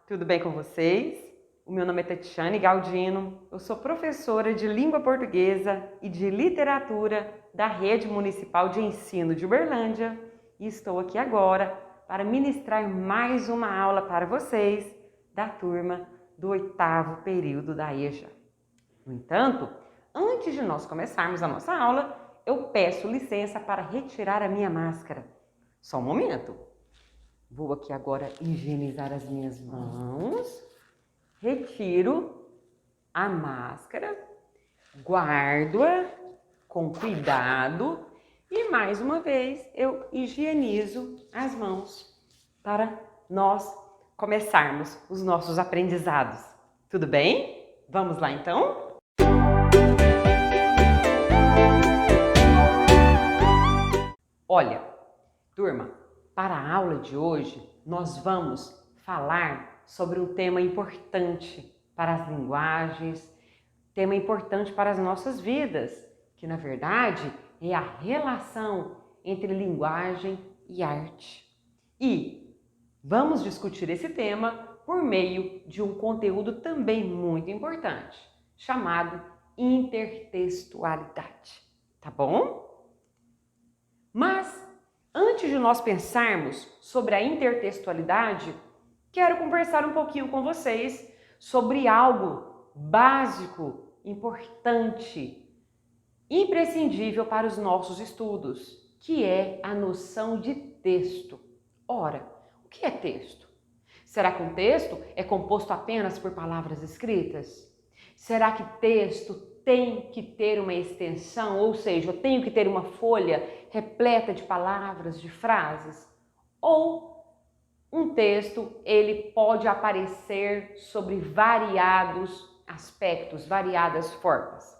tudo bem com vocês? O meu nome é Tatiane Galdino, eu sou professora de Língua Portuguesa e de Literatura da Rede Municipal de Ensino de Uberlândia e estou aqui agora para ministrar mais uma aula para vocês da turma do 8º período da EJA. No entanto, antes de nós começarmos a nossa aula, eu peço licença para retirar a minha máscara. Só um momento. Vou aqui agora higienizar as minhas mãos. Retiro a máscara, guardo-a com cuidado e mais uma vez eu higienizo as mãos para nós começarmos os nossos aprendizados. Tudo bem? Vamos lá então? Olha, turma, para a aula de hoje nós vamos falar sobre um tema importante para as linguagens, tema importante para as nossas vidas, que na verdade é a relação entre linguagem e arte. E vamos discutir esse tema por meio de um conteúdo também muito importante, chamado intertextualidade, tá bom? Mas antes de nós pensarmos sobre a intertextualidade, quero conversar um pouquinho com vocês sobre algo básico, importante, imprescindível para os nossos estudos, que é a noção de texto. Ora, o que é texto? Será que um texto é composto apenas por palavras escritas? Será que texto tem que ter uma extensão, ou seja, eu tenho que ter uma folha repleta de palavras, de frases? Ou um texto, ele pode aparecer sobre variados aspectos, variadas formas?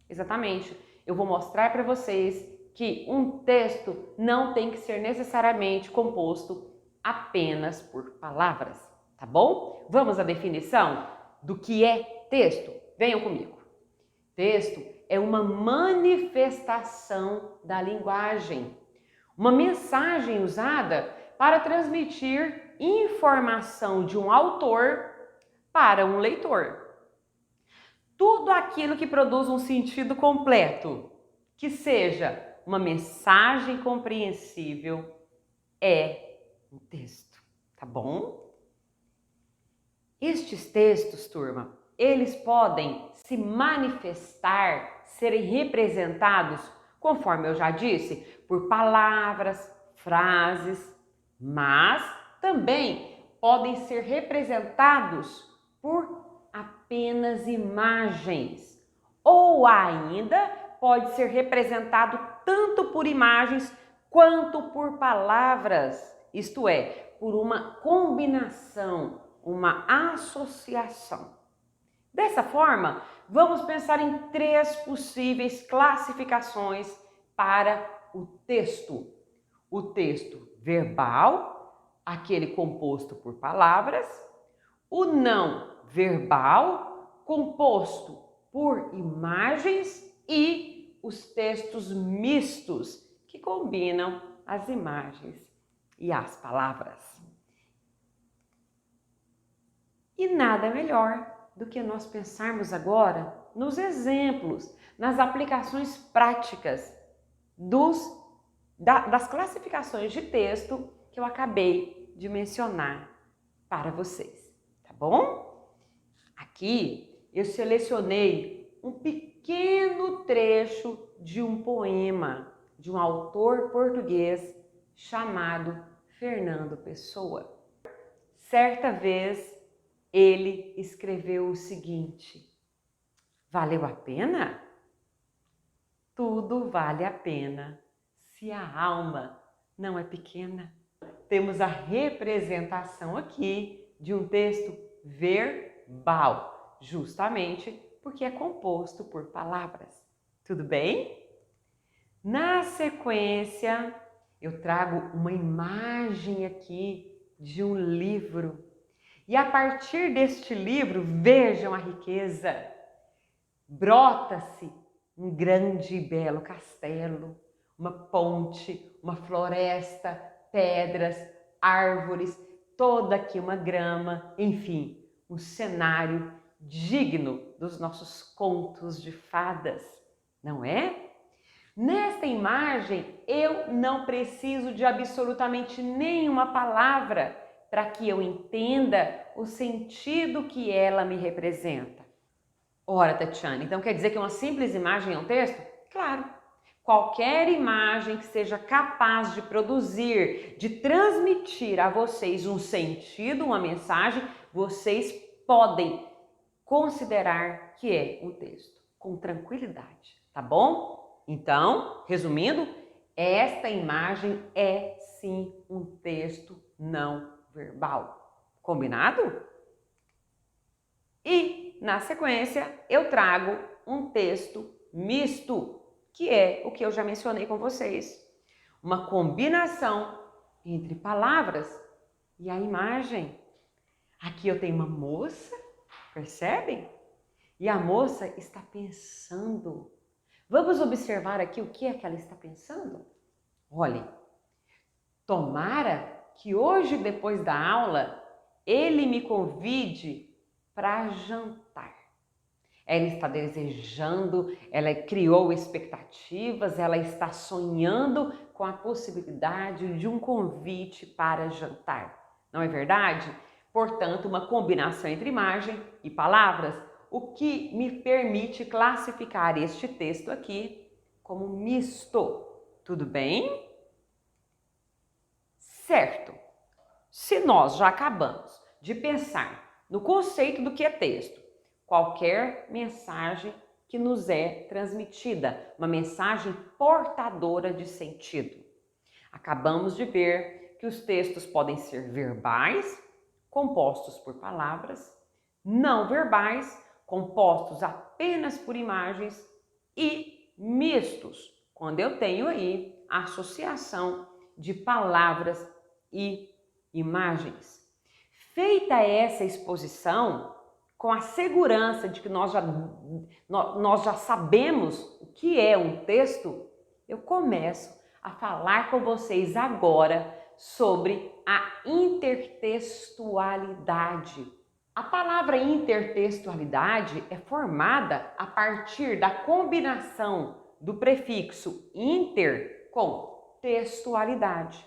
Exatamente, eu vou mostrar para vocês que um texto não tem que ser necessariamente composto apenas por palavras, tá bom? Vamos à definição do que é texto? Venham comigo. Texto é uma manifestação da linguagem, uma mensagem usada para transmitir informação de um autor para um leitor. Tudo aquilo que produz um sentido completo, que seja uma mensagem compreensível, é um texto, tá bom? Estes textos, turma, eles podem se manifestar, serem representados, conforme eu já disse, por palavras, frases, mas também podem ser representados por apenas imagens, ou ainda pode ser representado tanto por imagens quanto por palavras, isto é, por uma combinação, uma associação. Dessa forma, vamos pensar em 3 possíveis classificações para o texto. O texto verbal, aquele composto por palavras, o não verbal, composto por imagens, e os textos mistos, que combinam as imagens e as palavras. E nada melhor do que nós pensarmos agora nos exemplos, nas aplicações práticas das classificações de texto que eu acabei de mencionar para vocês, tá bom? Aqui eu selecionei um pequeno trecho de um poema de um autor português chamado Fernando Pessoa. Certa vez ele escreveu o seguinte: valeu a pena? Tudo vale a pena se a alma não é pequena. Temos a representação aqui de um texto verbal, justamente porque é composto por palavras. Tudo bem? Na sequência, eu trago uma imagem aqui de um livro. E a partir deste livro, vejam a riqueza. Brota-se um grande e belo castelo, uma ponte, uma floresta, pedras, árvores, toda aqui uma grama, enfim, um cenário digno dos nossos contos de fadas, não é? Nesta imagem, eu não preciso de absolutamente nenhuma palavra para que eu entenda o sentido que ela me representa. Ora, Tatiana, então quer dizer que uma simples imagem é um texto? Claro. Qualquer imagem que seja capaz de produzir, de transmitir a vocês um sentido, uma mensagem, vocês podem considerar que é um texto, com tranquilidade, tá bom? Então, resumindo, esta imagem é sim um texto não verbal. Combinado? E, na sequência, eu trago um texto misto, que é o que eu já mencionei com vocês. Uma combinação entre palavras e a imagem. Aqui eu tenho uma moça, percebem? E a moça está pensando. Vamos observar aqui o que é que ela está pensando? Olhem, tomara que hoje, depois da aula, ele me convide para jantar. Ela está desejando, ela criou expectativas, ela está sonhando com a possibilidade de um convite para jantar. Não é verdade? Portanto, uma combinação entre imagem e palavras, o que me permite classificar este texto aqui como misto. Tudo bem? Certo. Se nós já acabamos de pensar no conceito do que é texto, qualquer mensagem que nos é transmitida, uma mensagem portadora de sentido. Acabamos de ver que os textos podem ser verbais, compostos por palavras, não verbais, compostos apenas por imagens e mistos, quando eu tenho aí a associação de palavras e imagens. Feita essa exposição, com a segurança de que nós já sabemos o que é um texto, eu começo a falar com vocês agora sobre a intertextualidade. A palavra intertextualidade é formada a partir da combinação do prefixo inter com textualidade.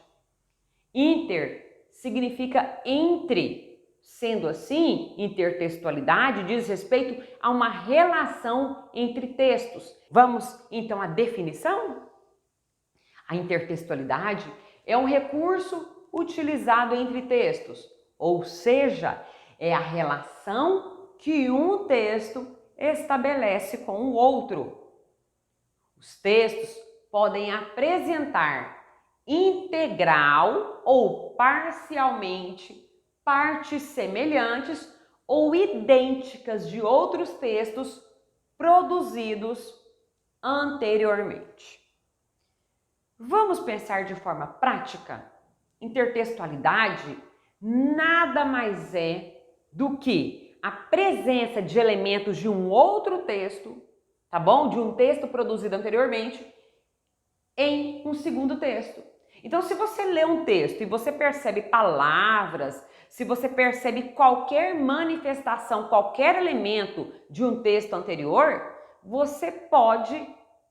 Inter significa entre. Sendo assim, intertextualidade diz respeito a uma relação entre textos. Vamos então à definição? A intertextualidade é um recurso utilizado entre textos, ou seja, é a relação que um texto estabelece com o outro. Os textos podem apresentar integral ou parcialmente partes semelhantes ou idênticas de outros textos produzidos anteriormente. Vamos pensar de forma prática? Intertextualidade nada mais é do que a presença de elementos de um outro texto, tá bom? De um texto produzido anteriormente em um segundo texto. Então, se você lê um texto e você percebe palavras, se você percebe qualquer manifestação, qualquer elemento de um texto anterior, você pode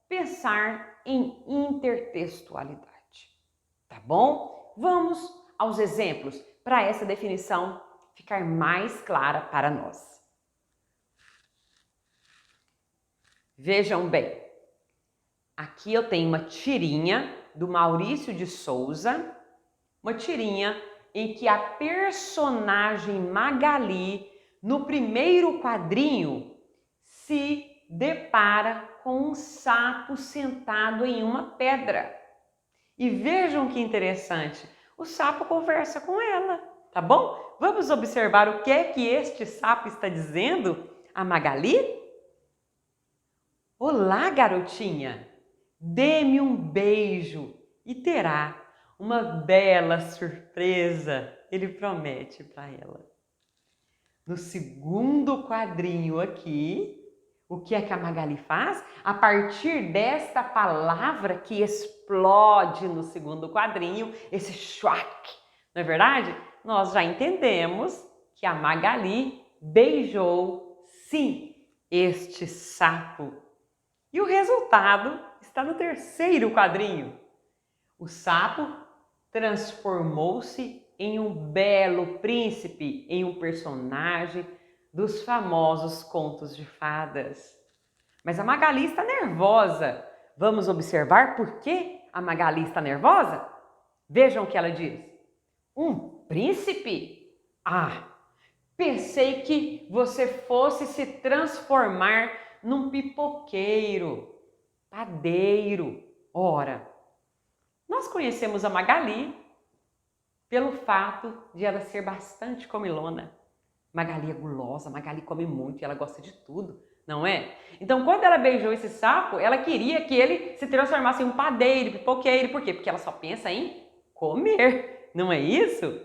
pensar em intertextualidade, tá bom? Vamos aos exemplos para essa definição ficar mais clara para nós. Vejam bem, aqui eu tenho uma tirinha do Maurício de Souza, uma tirinha em que a personagem Magali, no primeiro quadrinho, se depara com um sapo sentado em uma pedra. E vejam que interessante, o sapo conversa com ela, tá bom? Vamos observar o que é que este sapo está dizendo a Magali? Olá, garotinha! Dê-me um beijo e terá uma bela surpresa, ele promete para ela. No segundo quadrinho aqui, o que é que a Magali faz? A partir desta palavra que explode no segundo quadrinho, esse choque, não é verdade? nós já entendemos que a Magali beijou, sim, este sapo. E o resultado está no terceiro quadrinho. O sapo transformou-se em um belo príncipe, em um personagem dos famosos contos de fadas. Mas a Magali está nervosa. Vamos observar por que a Magali está nervosa? Vejam o que ela diz. Um príncipe? Ah, pensei que você fosse se transformar num pipoqueiro, padeiro. Ora, nós conhecemos a Magali pelo fato de ela ser bastante comilona. Magali é gulosa, Magali come muito e ela gosta de tudo, não é? Então, quando ela beijou esse sapo, ela queria que ele se transformasse em um padeiro, pipoqueiro. Por quê? Porque ela só pensa em comer, não é isso?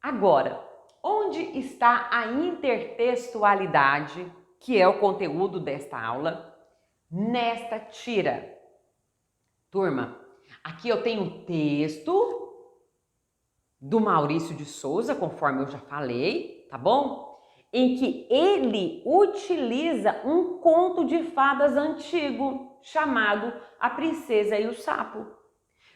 Agora, onde está a intertextualidade, que é o conteúdo desta aula, nesta tira? Turma, aqui eu tenho um texto do Maurício de Souza, conforme eu já falei, tá bom? Em que ele utiliza um conto de fadas antigo chamado A Princesa e o Sapo.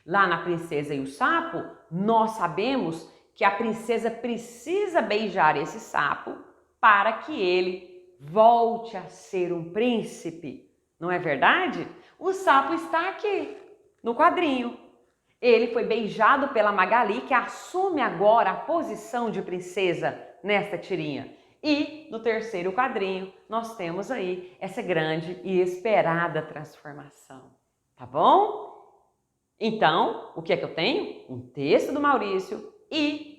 Lá na Princesa e o Sapo, nós sabemos que a princesa precisa beijar esse sapo para que ele volte a ser um príncipe. Não é verdade? O sapo está aqui, no quadrinho. Ele foi beijado pela Magali, que assume agora a posição de princesa nesta tirinha. E no terceiro quadrinho, nós temos aí essa grande e esperada transformação. Tá bom? Então, o que é que eu tenho? Um texto do Maurício e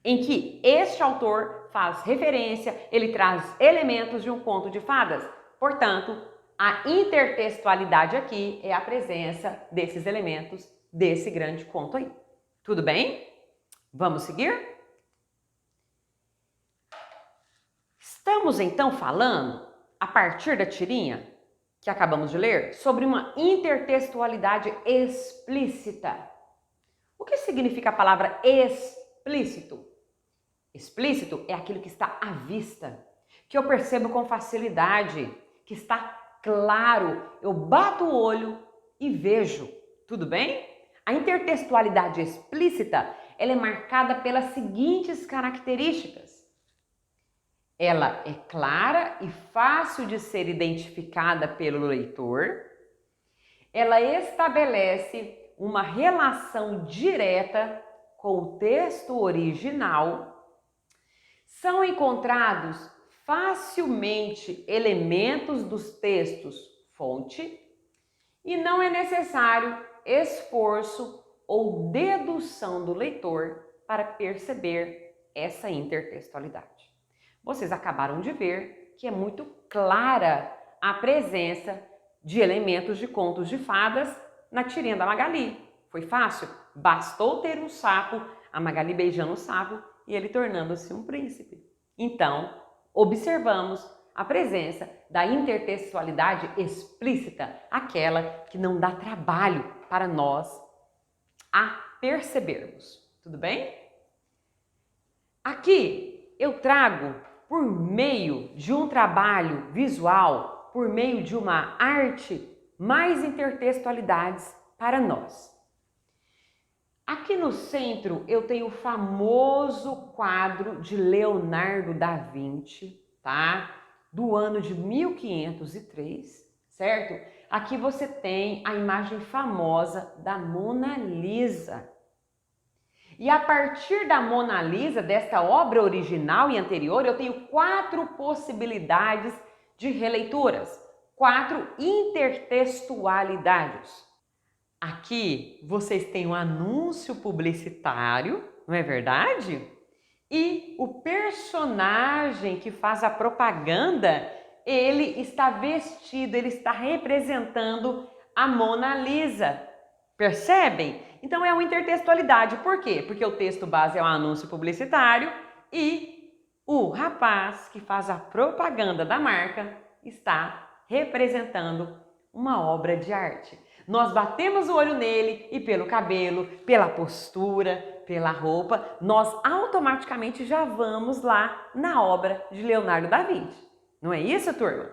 em que este autor faz referência, ele traz elementos de um conto de fadas. Portanto, a intertextualidade aqui é a presença desses elementos desse grande conto aí. Tudo bem? Vamos seguir? Estamos então falando, a partir da tirinha que acabamos de ler, sobre uma intertextualidade explícita. O que significa a palavra explícito? Explícito é aquilo que está à vista, que eu percebo com facilidade, que está claro, eu bato o olho e vejo. Tudo bem? A intertextualidade explícita, ela é marcada pelas seguintes características. Ela é clara e fácil de ser identificada pelo leitor. Ela estabelece uma relação direta com o texto original. São encontrados facilmente elementos dos textos fonte e não é necessário esforço ou dedução do leitor para perceber essa intertextualidade. Vocês acabaram de ver que é muito clara a presença de elementos de contos de fadas na tirinha da Magali. Foi fácil? Bastou ter um sapo, a Magali beijando o sapo e ele tornando-se um príncipe. Então, observamos a presença da intertextualidade explícita, aquela que não dá trabalho para nós a percebermos. Tudo bem? Aqui eu trago, por meio de um trabalho visual, por meio de uma arte, mais intertextualidades para nós. Aqui no centro eu tenho o famoso quadro de Leonardo da Vinci, tá? Do ano de 1503, certo? Aqui você tem a imagem famosa da Mona Lisa. E a partir da Mona Lisa, desta obra original e anterior, eu tenho 4 possibilidades de releituras, 4 intertextualidades. Aqui vocês têm um anúncio publicitário, não é verdade? E o personagem que faz a propaganda, ele está vestido, ele está representando a Mona Lisa. Percebem? Então é uma intertextualidade. Por quê? Porque o texto base é um anúncio publicitário e o rapaz que faz a propaganda da marca está representando uma obra de arte. Nós batemos o olho nele e pelo cabelo, pela postura, pela roupa, nós automaticamente já vamos lá na obra de Leonardo da Vinci. Não é isso, turma?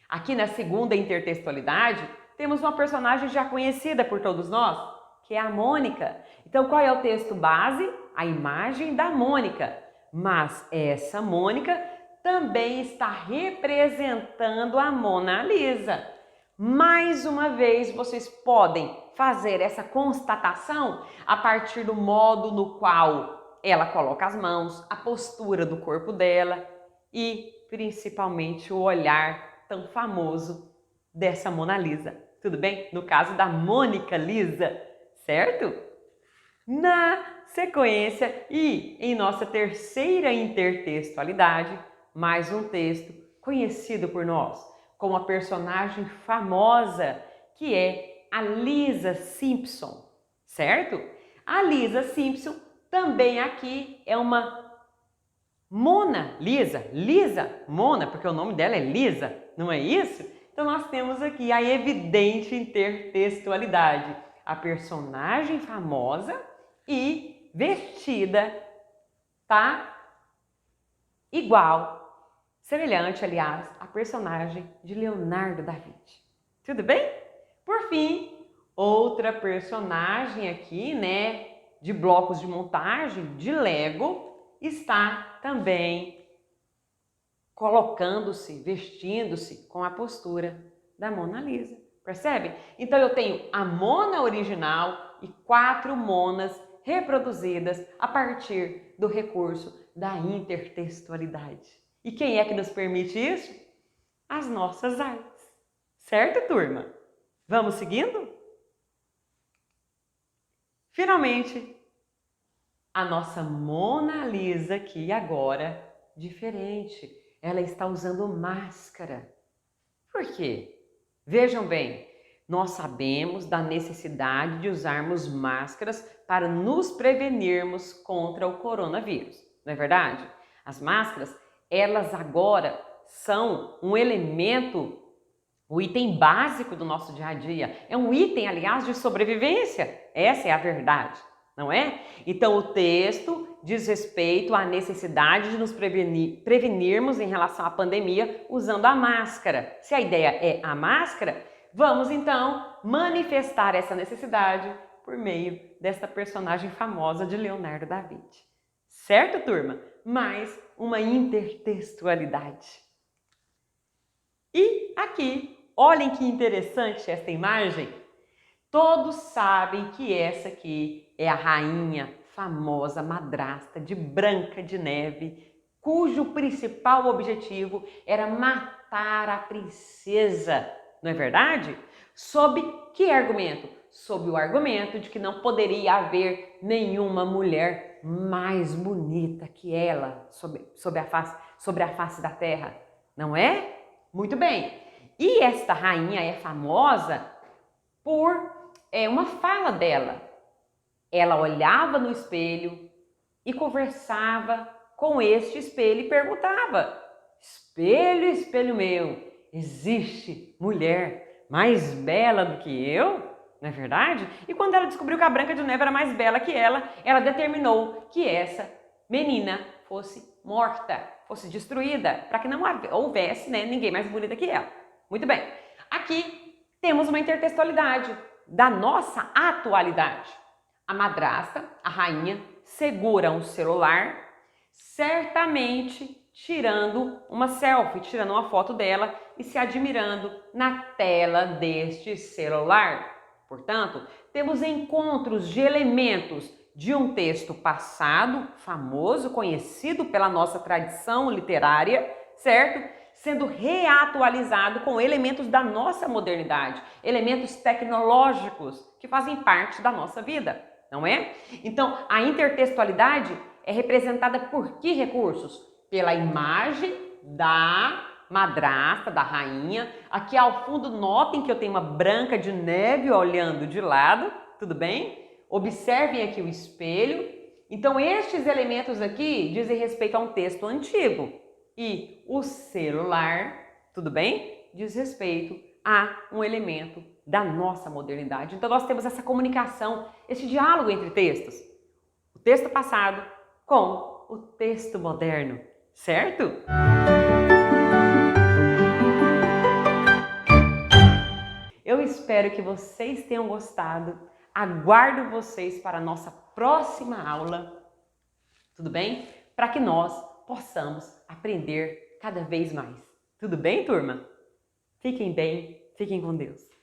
Aqui na segunda intertextualidade, temos uma personagem já conhecida por todos nós, que é a Mônica. Então, qual é o texto base? A imagem da Mônica. Mas essa Mônica também está representando a Mona Lisa. Mais uma vez, vocês podem fazer essa constatação a partir do modo no qual ela coloca as mãos, a postura do corpo dela e, principalmente, o olhar tão famoso dessa Mona Lisa. Tudo bem? No caso da Mônica Lisa, certo? Na sequência e em nossa terceira intertextualidade, mais um texto conhecido por nós como a personagem famosa que é a Lisa Simpson, certo? A Lisa Simpson também aqui é uma Mona Lisa, Mona, porque o nome dela é Lisa, não é isso? Então nós temos aqui a evidente intertextualidade, a personagem famosa e vestida, tá? Igual, semelhante, aliás, à personagem de Leonardo da Vinci. Tudo bem? Por fim, outra personagem aqui, né, de blocos de montagem de Lego, está também colocando-se, vestindo-se com a postura da Mona Lisa. Percebe? Então eu tenho a Mona original e 4 Monas reproduzidas a partir do recurso da intertextualidade. E quem é que nos permite isso? As nossas artes. Certo, turma? Vamos seguindo? Finalmente, a nossa Mona Lisa aqui agora, diferente. Ela está usando máscara. Por quê? Vejam bem, nós sabemos da necessidade de usarmos máscaras para nos prevenirmos contra o coronavírus, não é verdade? As máscaras, elas agora são um elemento, o item básico do nosso dia a dia. É um item, aliás, de sobrevivência. Essa é a verdade, não é? Então, o texto diz respeito à necessidade de nos prevenirmos em relação à pandemia usando a máscara. Se a ideia é a máscara, vamos então manifestar essa necessidade por meio desta personagem famosa de Leonardo da Vinci. Certo, turma? Mais uma intertextualidade. E aqui, olhem que interessante esta imagem. Todos sabem que essa aqui é a rainha famosa madrasta de Branca de Neve, cujo principal objetivo era matar a princesa, não é verdade? Sob que argumento? Sob o argumento de que não poderia haver nenhuma mulher mais bonita que ela sobre a face da terra, não é? Muito bem. E esta rainha é famosa por uma fala dela. Ela olhava no espelho e conversava com este espelho e perguntava: espelho, espelho meu, existe mulher mais bela do que eu? Não é verdade? E quando ela descobriu que a Branca de Neve era mais bela que ela determinou que essa menina fosse morta, fosse destruída, para que não houvesse, né, ninguém mais bonita que ela. Muito bem. Aqui temos uma intertextualidade da nossa atualidade. A madrasta, a rainha, segura um celular, certamente tirando uma selfie, tirando uma foto dela e se admirando na tela deste celular. Portanto, temos encontros de elementos de um texto passado, famoso, conhecido pela nossa tradição literária, certo? Sendo reatualizado com elementos da nossa modernidade, elementos tecnológicos que fazem parte da nossa vida, não é? Então, a intertextualidade é representada por que recursos? Pela imagem da madrasta, da rainha. Aqui ao fundo, notem que eu tenho uma Branca de Neve olhando de lado, tudo bem? Observem aqui o espelho. Então, estes elementos aqui dizem respeito a um texto antigo. E o celular, tudo bem? Diz respeito há um elemento da nossa modernidade. Então nós temos essa comunicação, esse diálogo entre textos. O texto passado com o texto moderno, certo? Eu espero que vocês tenham gostado. Aguardo vocês para a nossa próxima aula, tudo bem? Para que nós possamos aprender cada vez mais. Tudo bem, turma? Fiquem bem, fiquem com Deus.